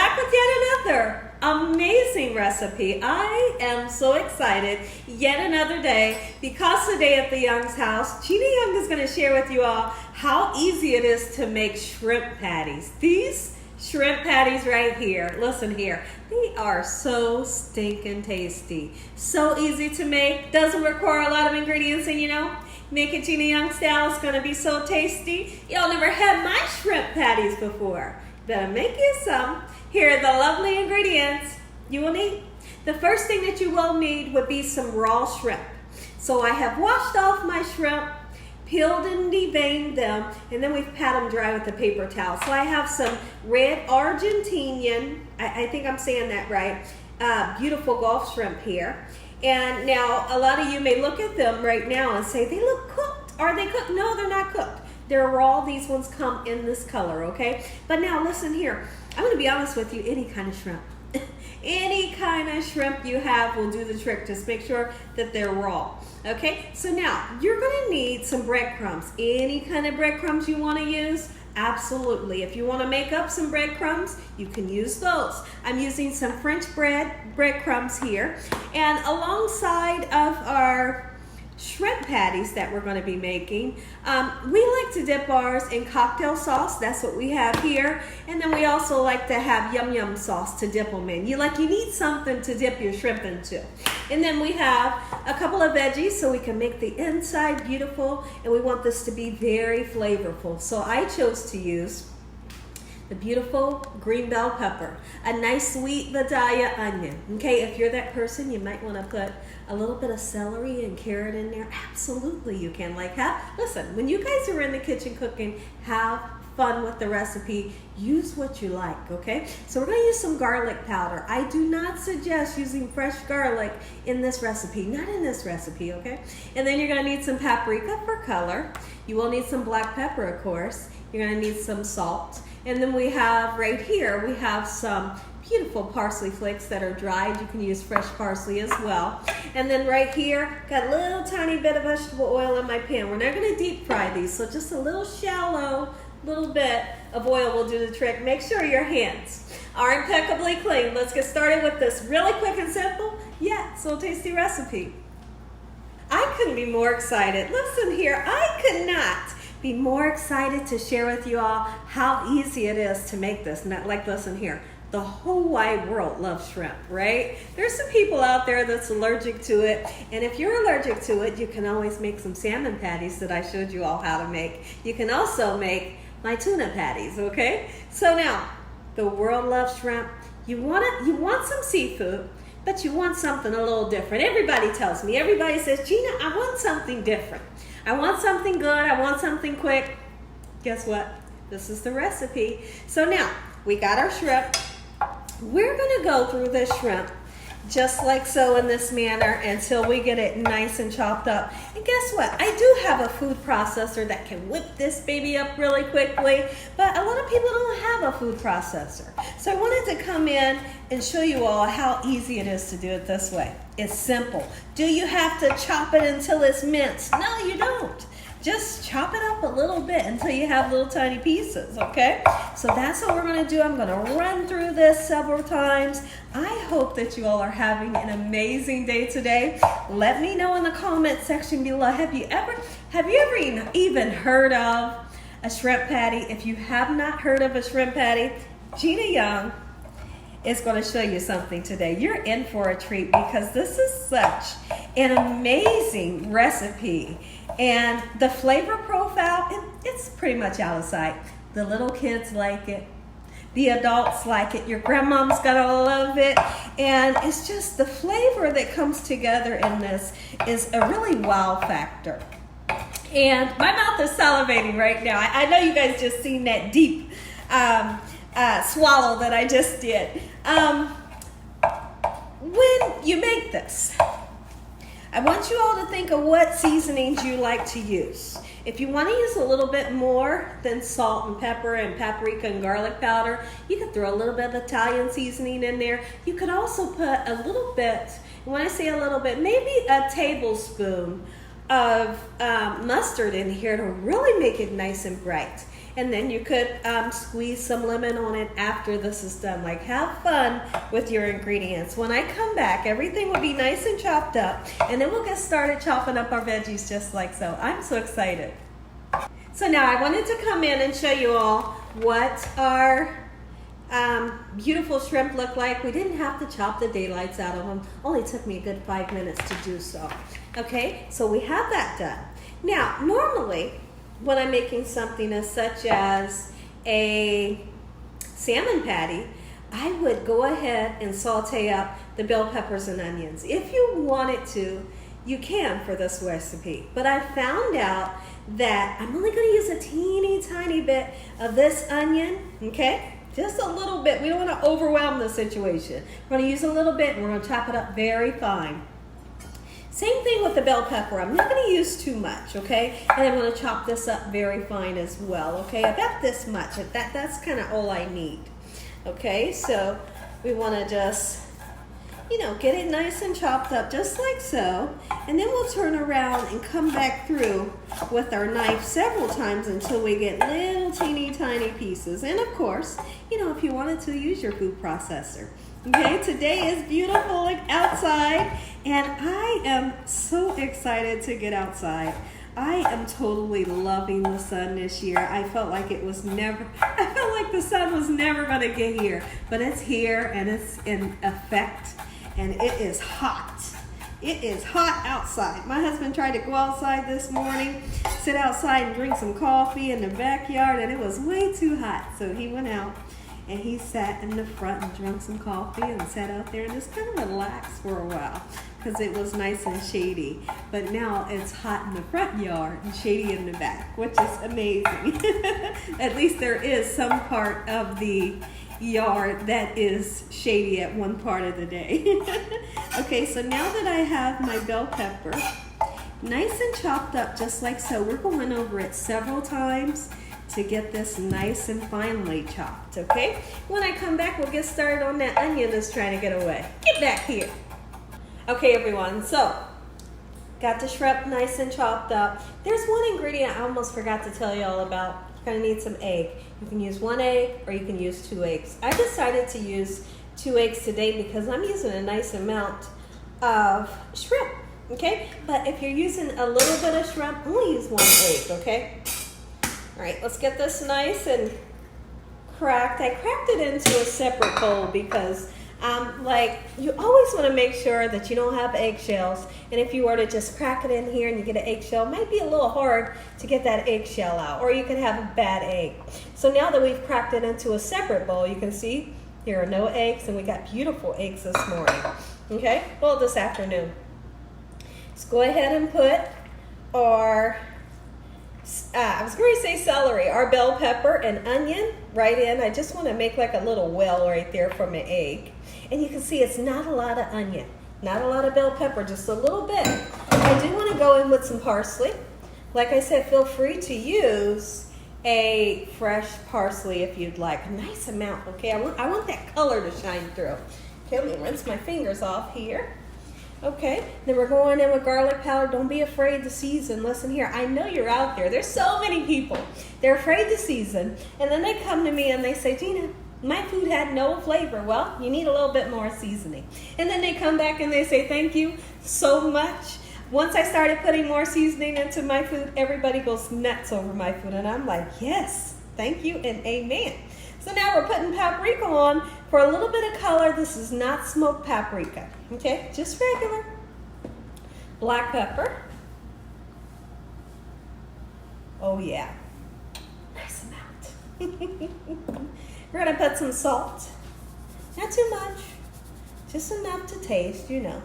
back with yet another amazing recipe. I am so excited. Yet another day, because today at the Young's house, Gina Young is going to share with you all how easy it is to make shrimp patties. These shrimp patties right here, listen here, they are so stinking tasty. So easy to make, doesn't require a lot of ingredients, and you know, make it Gina Young style, it's going to be so tasty. Y'all never had my shrimp patties before. Better make you some. Here are the lovely ingredients you will need. The first thing that you will need would be some raw shrimp. So I have washed off my shrimp, peeled and deveined them, and then we've pat them dry with a paper towel. So I have some red Argentinian, I think I'm saying that right, beautiful Gulf shrimp here. And now a lot of you may look at them right now and say, they look cooked. Are they cooked? No, they're not cooked. They're raw. These ones come in this color, okay? But now listen here. I'm going to be honest with you, any kind of shrimp. Any kind of shrimp you have will do the trick. Just make sure that they're raw. Okay, so now you're going to need some breadcrumbs. Any kind of breadcrumbs you want to use, absolutely. If you want to make up some breadcrumbs, you can use those. I'm using some French breadcrumbs here. And alongside of our shrimp patties that we're going to be making, we like to dip ours in cocktail sauce. That's what we have here. And then we also like to have yum yum sauce to dip them in. You need something to dip your shrimp into. And then we have a couple of veggies so we can make the inside beautiful, and we want this to be very flavorful. So I chose to use the beautiful green bell pepper, a nice sweet Vidalia onion. Okay, if you're that person, you might want to put a little bit of celery and carrot in there. Absolutely, you can. Listen, when you guys are in the kitchen cooking, have fun with the recipe. Use what you like, okay? So we're going to use some garlic powder. I do not suggest using fresh garlic in this recipe. Not in this recipe, okay? And then you're going to need some paprika for color. You will need some black pepper, of course. You're going to need some salt. And then we have right here, we have some beautiful parsley flakes that are dried. You can use fresh parsley as well. And then right here, got a little tiny bit of vegetable oil in my pan. We're not going to deep fry these, so just a little shallow little bit of oil will do the trick. Make sure your hands are impeccably clean. Let's get started with this really quick and simple, yet so tasty recipe. I couldn't be more excited. Listen here, I could not be more excited to share with you all how easy it is to make this. Listen here, the whole wide world loves shrimp, right? There's some people out there that's allergic to it, and if you're allergic to it, you can always make some salmon patties that I showed you all how to make. You can also make my tuna patties, okay? So now, the world loves shrimp. You want some seafood, but you want something a little different. Everybody tells me, everybody says, Gina, I want something different. I want something good, I want something quick. Guess what? This is the recipe. So now, we got our shrimp. We're gonna go through this shrimp just like so in this manner until we get it nice and chopped up. And guess what? I do have a food processor that can whip this baby up really quickly, but a lot of people don't have a food processor. So I wanted to come in and show you all how easy it is to do it this way. It's simple. Do you have to chop it until it's minced? No, you don't. Just chop it up a little bit until you have little tiny pieces, okay? So that's what we're going to do. I'm going to run through this several times. I hope that you all are having an amazing day today. Let me know in the comment section below. Have you ever even heard of a shrimp patty? If you have not heard of a shrimp patty, Gina Young is going to show you something today. You're in for a treat because this is such an amazing recipe. And the flavor profile, it's pretty much out of sight. The little kids like it. The adults like it. Your grandmom's gonna love it. And it's just the flavor that comes together in this is a really wow factor. And my mouth is salivating right now. I know you guys just seen that deep swallow that I just did. When you make this, I want you all to think of what seasonings you like to use. If you want to use a little bit more than salt and pepper and paprika and garlic powder, you could throw a little bit of Italian seasoning in there. You could also put a little bit, when I say a little bit, maybe a tablespoon of mustard in here to really make it nice and bright. and then you could squeeze some lemon on it after this is done. Like, have fun with your ingredients. When I come back, everything will be nice and chopped up, and then we'll get started chopping up our veggies just like so. I'm so excited. So now I wanted to come in and show you all what our beautiful shrimp look like. We didn't have to chop the daylights out of them. Only took me a good 5 minutes to do so. Okay, so we have that done. Now, normally, when I'm making something as such as a salmon patty, I would go ahead and saute up the bell peppers and onions. If you wanted to, you can for this recipe. But I found out that I'm only going to use a teeny tiny bit of this onion, okay? Just a little bit. We don't want to overwhelm the situation. We're going to use a little bit and we're going to chop it up very fine. Same thing with the bell pepper. I'm not going to use too much, okay? And I'm going to chop this up very fine as well, okay? About this much. That's kind of all I need, okay? So we want to just, you know, get it nice and chopped up just like so. And then we'll turn around and come back through with our knife several times until we get little teeny tiny pieces. And of course, you know, if you wanted to, use your food processor. Okay, today is beautiful outside, and I am so excited to get outside. I am totally loving the sun this year. I felt like the sun was never going to get here, but it's here and it's in effect, and it is hot. It is hot outside. My husband tried to go outside this morning, sit outside and drink some coffee in the backyard, and it was way too hot, so he went out. And he sat in the front and drank some coffee and sat out there and just kind of relaxed for a while because it was nice and shady. But now it's hot in the front yard and shady in the back, which is amazing. At least there is some part of the yard that is shady at one part of the day. Okay, so now that I have my bell pepper nice and chopped up just like so, we're going over it several times to get this nice and finely chopped, okay? When I come back, we'll get started on that onion that's trying to get away. Get back here. Okay, everyone, so got the shrimp nice and chopped up. There's one ingredient I almost forgot to tell you all about. You're gonna need some egg. You can use 1 egg or you can use 2 eggs. I decided to use 2 eggs today because I'm using a nice amount of shrimp, okay? But if you're using a little bit of shrimp, only use 1 egg, okay? All right, let's get this nice and cracked. I cracked it into a separate bowl because like, you always want to make sure that you don't have eggshells. And if you were to just crack it in here and you get an eggshell, it might be a little hard to get that eggshell out, or you can have a bad egg. So now that we've cracked it into a separate bowl, you can see here are no eggs, and we got beautiful eggs this morning, okay? Well, this afternoon. Let's go ahead and put our I was going to say celery, our bell pepper and onion right in. I just want to make like a little well right there from an egg. And you can see it's not a lot of onion, not a lot of bell pepper, just a little bit. I do want to go in with some parsley. Like I said, feel free to use a fresh parsley if you'd like. A nice amount, okay? I want that color to shine through. Okay, let me rinse my fingers off here. Okay, then we're going in with garlic powder. Don't be afraid to season. Listen here, I know you're out there. There's so many people. They're afraid to season. And then they come to me and they say, Gina, my food had no flavor. Well, you need a little bit more seasoning. And then they come back and they say, thank you so much. Once I started putting more seasoning into my food, everybody goes nuts over my food. And I'm like, yes, thank you and amen. So now we're putting paprika on for a little bit of color. This is not smoked paprika, okay? Just regular. Black pepper. Oh yeah, nice amount. We're gonna put some salt. Not too much, just enough to taste, you know.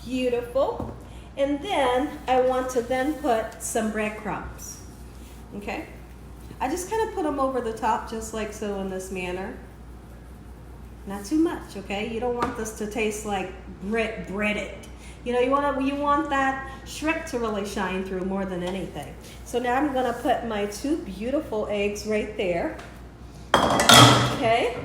Beautiful. And then I want to then put some breadcrumbs, okay? I just kind of put them over the top just like so in this manner. Not too much, okay? You don't want this to taste like breaded. You know, you want that shrimp to really shine through more than anything. So now I'm gonna put my 2 beautiful eggs right there. Okay?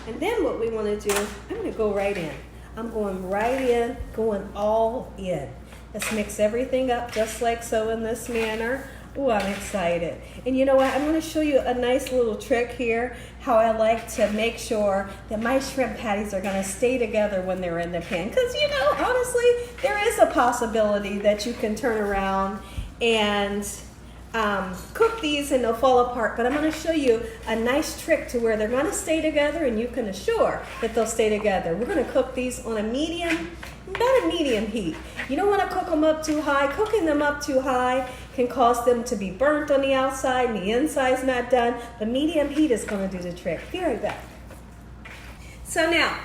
And then what we wanna do, I'm gonna go right in. I'm going right in, going all in. Let's mix everything up just like so in this manner. Oh, I'm excited. And you know what? I'm going to show you a nice little trick here, how I like to make sure that my shrimp patties are going to stay together when they're in the pan. Because, you know, honestly, there is a possibility that you can turn around and cook these and they'll fall apart. But I'm going to show you a nice trick to where they're going to stay together and you can assure that they'll stay together. We're going to cook these on a medium, about a medium heat. You don't want to cook them up too high. Cooking them up too high can cause them to be burnt on the outside and the inside's not done. The medium heat is going to do the trick. Be right back. So now,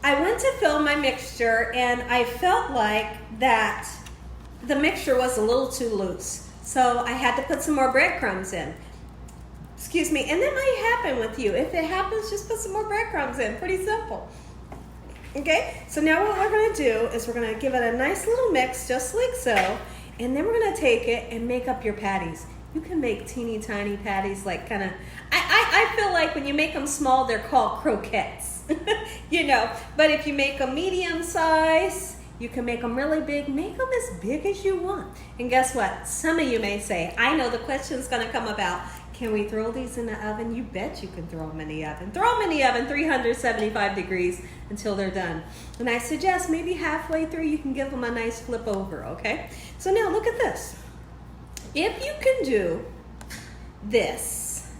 I went to fill my mixture and I felt like that the mixture was a little too loose. So I had to put some more breadcrumbs in. Excuse me, and that might happen with you. If it happens, just put some more breadcrumbs in. Pretty simple. Okay, so now what we're gonna do is we're gonna give it a nice little mix, just like so, and then we're gonna take it and make up your patties. You can make teeny tiny patties, like kind of, I feel like when you make them small, they're called croquettes, you know, but if you make them medium size, you can make them really big, make them as big as you want. And guess what? Some of you may say, I know the question's gonna come about, can we throw these in the oven? You bet you can throw them in the oven. Throw them in the oven 375 degrees until they're done. And I suggest maybe halfway through you can give them a nice flip over, okay? So now look at this. If you can do this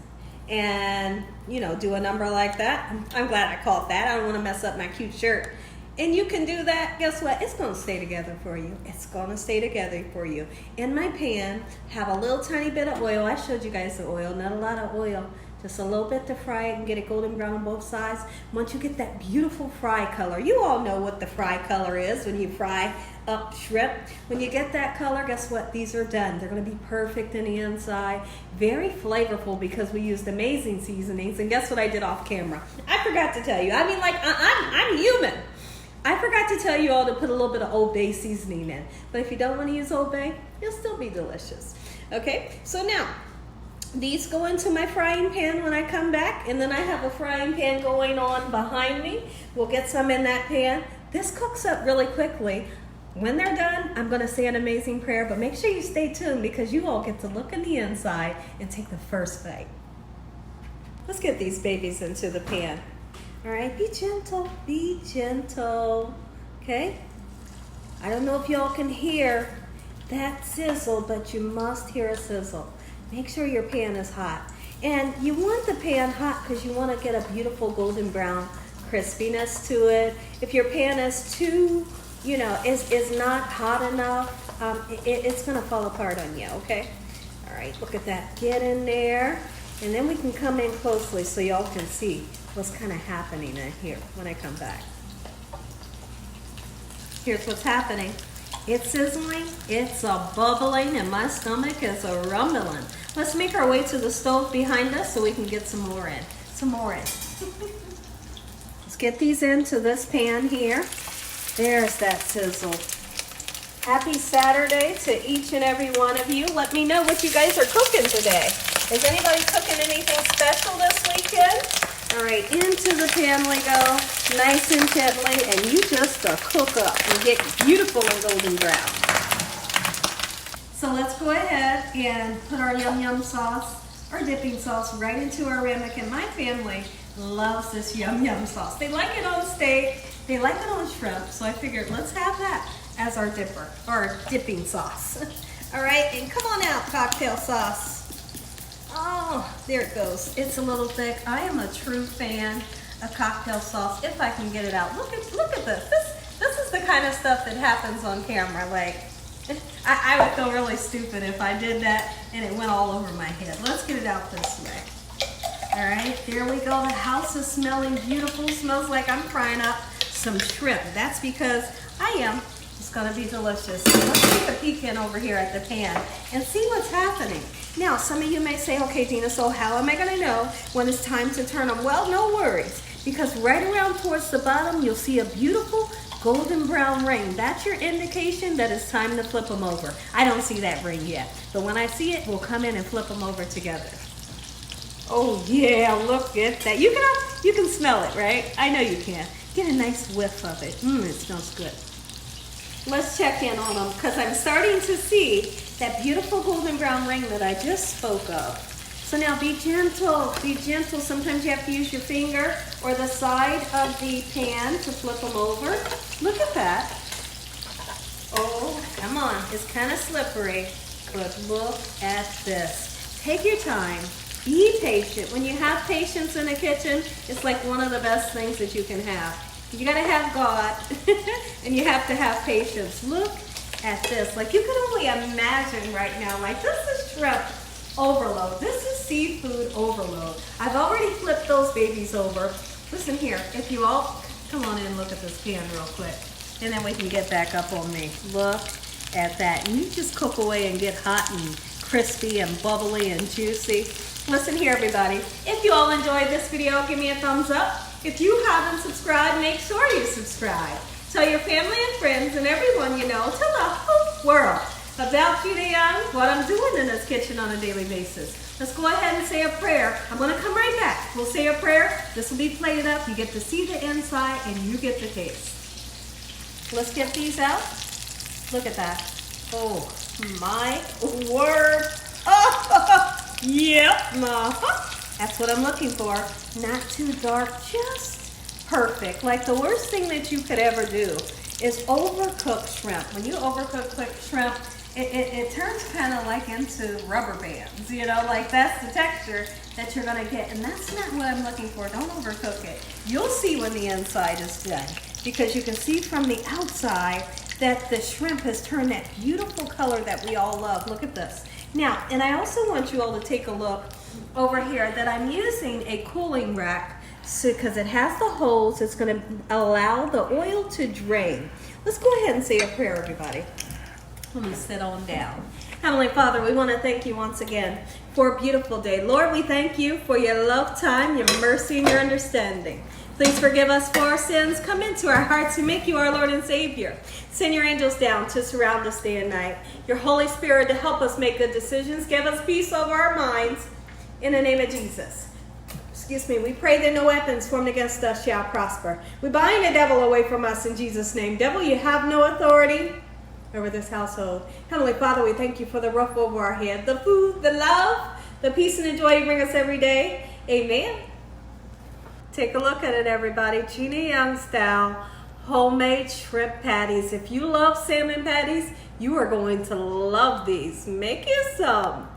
and, you know, do a number like that, I'm glad I caught that. I don't want to mess up my cute shirt. And you can do that, guess what? It's gonna stay together for you. It's gonna stay together for you. In my pan, have a little tiny bit of oil. I showed you guys the oil, not a lot of oil. Just a little bit to fry it and get it golden brown on both sides. Once you get that beautiful fry color, you all know what the fry color is when you fry up shrimp. When you get that color, guess what? These are done. They're gonna be perfect in the inside. Very flavorful because we used amazing seasonings. And guess what I did off camera? I forgot to tell you. I mean, like, I'm human. I forgot to tell you all to put a little bit of Old Bay seasoning in. But if you don't want to use Old Bay, it'll still be delicious. Okay, so now, these go into my frying pan when I come back. And then I have a frying pan going on behind me. We'll get some in that pan. This cooks up really quickly. When they're done, I'm going to say an amazing prayer. But make sure you stay tuned because you all get to look in the inside and take the first bite. Let's get these babies into the pan. All right, be gentle, okay? I don't know if y'all can hear that sizzle, but you must hear a sizzle. Make sure your pan is hot. And you want the pan hot because you want to get a beautiful golden brown crispiness to it. If your pan is too, you know, is not hot enough, it's gonna fall apart on you, okay? All right, look at that, get in there. And then we can come in closely so y'all can see what's kind of happening in here when I come back. Here's what's happening. It's sizzling, it's a bubbling, and my stomach is a rumbling. Let's make our way to the stove behind us so we can get some more in. Let's get these into this pan here. There's that sizzle. Happy Saturday to each and every one of you. Let me know what you guys are cooking today. Is anybody cooking anything special this weekend? All right, into the pan we go, nice and gently, and you just cook up and get beautiful and golden brown. So let's go ahead and put our yum yum sauce, our dipping sauce, right into our ramekin. My family loves this yum yum sauce. They like it on steak, they like it on shrimp, so I figured let's have that as our dipper, or dipping sauce. All right, and come on out, cocktail sauce. Oh, there it goes. It's a little thick. I am a true fan of cocktail sauce if I can get it out. Look at this. This is the kind of stuff that happens on camera. Like, I would feel really stupid if I did that and it went all over my head. Let's get it out this way. All right, there we go. The house is smelling beautiful. Smells like I'm frying up some shrimp. That's because I am. It's gonna be delicious. So let's take a peek in over here at the pan and see what's happening. Now, some of you may say, okay, Gina, so how am I gonna know when it's time to turn them? Well, no worries, because right around towards the bottom, you'll see a beautiful golden brown ring. That's your indication that it's time to flip them over. I don't see that ring yet, but when I see it, we'll come in and flip them over together. Oh yeah, look at that. You can smell it, right? I know you can. Get a nice whiff of it. It smells good. let's check in on them because I'm starting to see that beautiful golden brown ring that I just spoke of. So now be gentle, be gentle. Sometimes you have to use your finger or the side of the pan to flip them over. Look at that. Oh, come on, it's kind of slippery, but look at this. Take your time, be patient. When you have patience in the kitchen, it's like one of the best things that you can have. You gotta have God, and you have to have patience. Look at this. Like you can only imagine right now, like this is shrimp overload. This is seafood overload. I've already flipped those babies over. Listen here, if you all, come on in and look at this pan real quick, and then we can get back up on me. Look at that. And you just cook away and get hot and crispy and bubbly and juicy. Listen here, everybody. If you all enjoyed this video, give me a thumbs up. If you haven't subscribed, make sure you subscribe. Tell your family and friends and everyone you know, tell the whole world about Gina Young, what I'm doing in this kitchen on a daily basis. Let's go ahead and say a prayer. I'm going to come right back. We'll say a prayer. This will be played up. You get to see the inside and you get the taste. Let's get these out. Look at that. Oh, my word. Oh, yep. That's what I'm looking for. Not too dark, just perfect. Like the worst thing that you could ever do is overcook shrimp. When you overcook shrimp, it turns kind of like into rubber bands, you know, like that's the texture that you're gonna get, and that's not what I'm looking for. Don't overcook it. You'll see when the inside is done, because you can see from the outside that the shrimp has turned that beautiful color that we all love. Look at this. Now, and I also want you all to take a look over here that I'm using a cooling rack because it has the holes. It's going to allow the oil to drain. Let's go ahead and say a prayer, everybody. Let me sit on down. Heavenly Father, we want to thank you once again for a beautiful day. Lord, we thank you for your love time, your mercy, and your understanding. Please forgive us for our sins. Come into our hearts and make you our Lord and Savior. Send your angels down to surround us day and night. Your Holy Spirit to help us make good decisions. Give us peace over our minds. In the name of Jesus. Excuse me. We pray that no weapons formed against us shall prosper. We bind the devil away from us in Jesus' name. Devil, you have no authority over this household. Heavenly Father, we thank you for the roof over our head, the food, the love, the peace and the joy you bring us every day. Amen. Take a look at it, everybody. Gina Young style homemade shrimp patties. If you love salmon patties, you are going to love these. Make you some.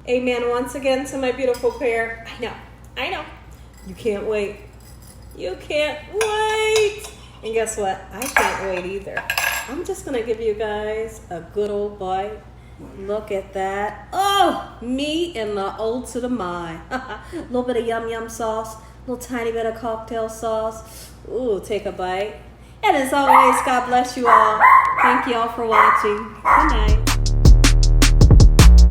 Amen. Once again to my beautiful pair. I know. You can't wait. You can't wait. And guess what? I can't wait either. I'm just going to give you guys a good old bite. Look at that. Oh, me and the old to the my. A little bit of yum yum sauce. A little tiny bit of cocktail sauce. Ooh, take a bite. And as always, God bless you all. Thank you all for watching. Good night.